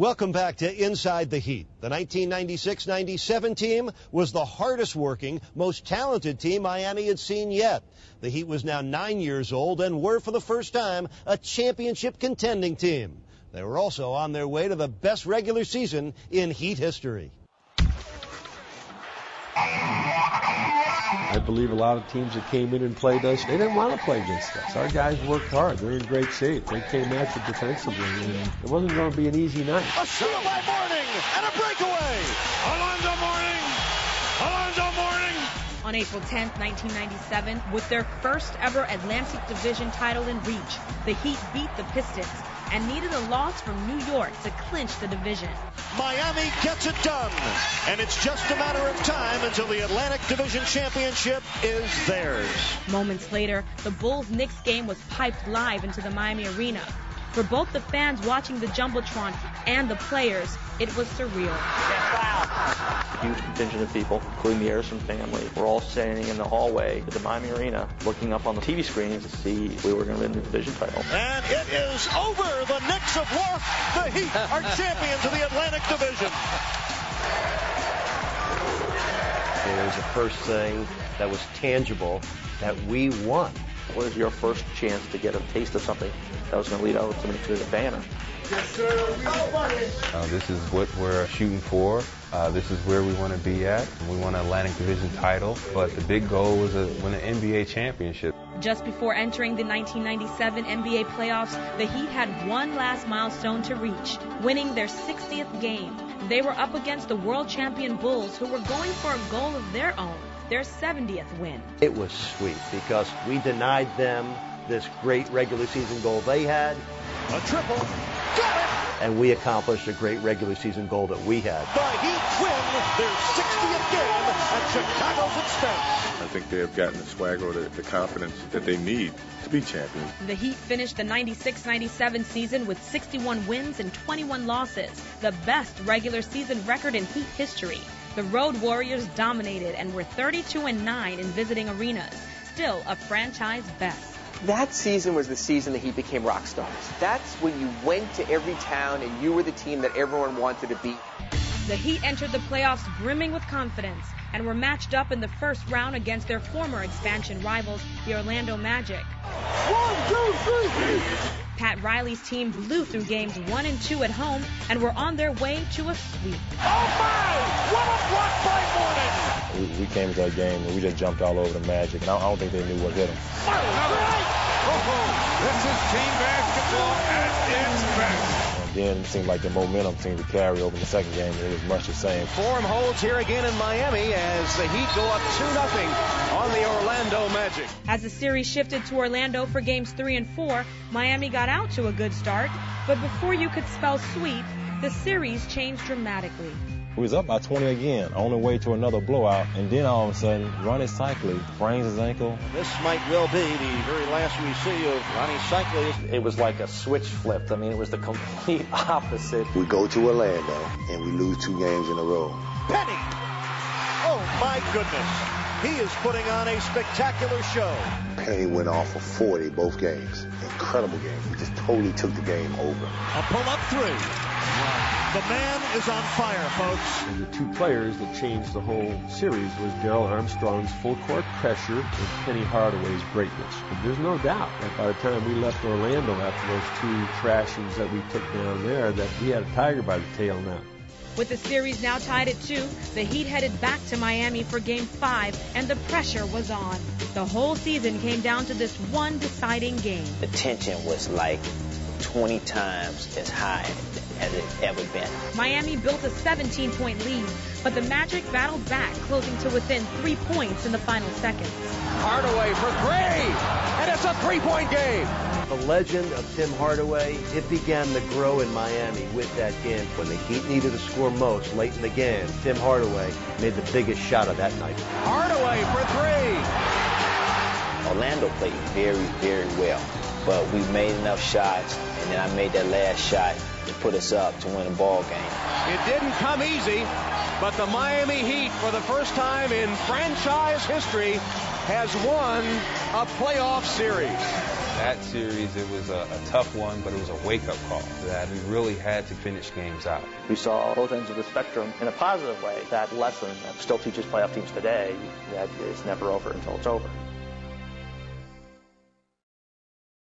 Welcome back to Inside the Heat. The 1996-97 team was the hardest working, most talented team Miami had seen yet. The Heat was now 9 years old and were, for the first time, a championship contending team. They were also on their way to the best regular season in Heat history. I believe a lot of teams that came in and played us, they didn't want to play against us. Our guys worked hard. They're in great shape. They came at you defensively, and it wasn't going to be an easy night. A steal by Mourning and a breakaway. Oрландо Mourning. On April 10th, 1997, with their first ever Atlantic Division title in reach, the Heat beat the Pistons and needed a loss from New York to clinch the division. Miami gets it done, and it's just a matter of time until the Atlantic Division Championship is theirs. Moments later, the Bulls-Knicks game was piped live into the Miami arena. For both the fans watching the Jumbotron and the players, it was surreal. A huge contingent of people, including the Harrison family, were all standing in the hallway at the Miami Arena, looking up on the TV screens to see if we were going to win the division title. And it is over. The Knicks have lost. The Heat are champions of the Atlantic Division. It was the first thing that was tangible that we won. What was your first chance to get a taste of something that was going to lead ultimately to the banner? This is what we're shooting for. This is where we want to be at. We want an Atlantic Division title, but the big goal was to win an NBA championship. Just before entering the 1997 NBA playoffs, the Heat had one last milestone to reach, winning their 60th game. They were up against the world champion Bulls, who were going for a goal of their own, their 70th win. It was sweet because we denied them this great regular season goal they had. A triple. Got it! And we accomplished a great regular season goal that we had. The Heat win their 60th game at Chicago's expense. I think they have gotten the swagger or the confidence that they need to be champions. The Heat finished the 96-97 season with 61 wins and 21 losses, the best regular season record in Heat history. The Road Warriors dominated and were 32-9 in visiting arenas, still a franchise best. That season was the season that he became rock stars. That's when you went to every town and you were the team that everyone wanted to beat. The Heat entered the playoffs brimming with confidence and were matched up in the first round against their former expansion rivals, the Orlando Magic. 1, 2, 3. Pat Riley's team blew through games 1 and 2 at home and were on their way to a sweep. Oh my! What a block by Mourning! We came to that game and we just jumped all over the Magic, and I don't think they knew what hit them. This is team basketball at its best. And then it seemed like the momentum seemed to carry over in the second game, and it was much the same. Form holds here again in Miami as the Heat go up 2-0 on the Orlando Magic. As the series shifted to Orlando for games 3 and 4, Miami got out to a good start, but before you could spell sweep, the series changed dramatically. We was up by 20 again, on the way to another blowout, and then all of a sudden, Ronnie Cycli sprains his ankle. This might well be the very last we see of Ronnie Cycli. It was like a switch flipped. I mean, it was the complete opposite. We go to Orlando, and we lose 2 games in a row. Penny! Oh, my goodness. He is putting on a spectacular show. Penny went off for 40 both games. Incredible game. He just totally took the game over. A pull-up 3. The man is on fire, folks. And the 2 players that changed the whole series was Darrell Armstrong's full-court pressure and Penney Hardaway's greatness. And there's no doubt that by the time we left Orlando after those 2 trashings that we took down there, that we had a tiger by the tail now. With the series now tied at 2, the Heat headed back to Miami for Game 5, and the pressure was on. The whole season came down to this one deciding game. The tension was like 20 times as high as it ever been. Miami built a 17-point lead, but the Magic battled back, closing to within 3 points in the final seconds. Hardaway for 3, and it's a 3-point game. The legend of Tim Hardaway, it began to grow in Miami with that game. When the Heat needed to score most late in the game, Tim Hardaway made the biggest shot of that night. Hardaway for 3. Orlando played very, very well, but we made enough shots, and then I made that last shot to put us up to win a ball game. It didn't come easy, but the Miami Heat, for the first time in franchise history, has won a playoff series. That series, it was a tough one, but it was a wake-up call that we really had to finish games out. We saw both ends of the spectrum in a positive way. That lesson that still teaches playoff teams today, that it's never over until it's over.